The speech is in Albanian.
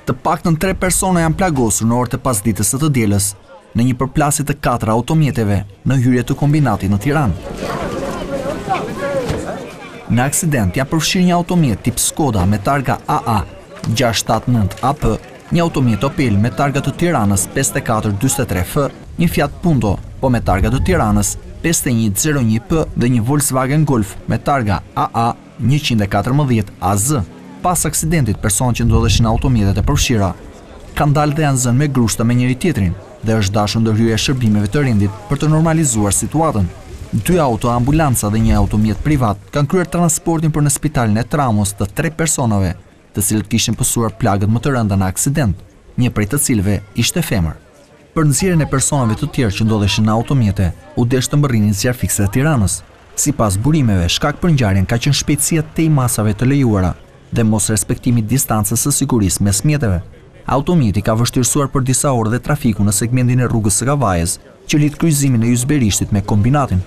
Të paktën 3 persona janë plagosur në orët e pasdites së të dielës në një përplasje të 4 automjeteve në hyrje të kombinatit në Tiranë. Në aksident janë përfshirë një automjet tip Skoda me targa AA 679AP, një automjet Opel me targa të Tiranës 5443F, një Fiat Punto po me targa të Tiranës 5101P dhe një Volkswagen Golf me targa AA 114AZ. Pas aksidentit, personat që ndodheshin në automjetet e përfshira kanë dalë dhe janë zënë me grushta me njëri tjetrin dhe është dashur ndërhyrja e shërbimeve të rendit për të normalizuar situatën. 2 auto ambulanca dhe një automjet privat kanë kryer transportin për në spitalin e Tramos të 3 personave, të cilët kishin pësuar plagët më të rënda në aksident, një prej të cilëve ishte femër. Për nxjerrjen e personave të tjerë që ndodheshin në automjete, u desh të mbërrinin zjarfikse të Tiranës. Sipas burimeve, shkak për ngjarjen ka qenë shpejtësia tej masave të lejuara dhe mos respektimi distancës së sigurisë mes mjeteve. Automjeti ka vështirësuar për disa orë dhe trafiku në segmentin e rrugës së Kavajës, që lidh kryqëzimin e Yzberishtit me kombinatin.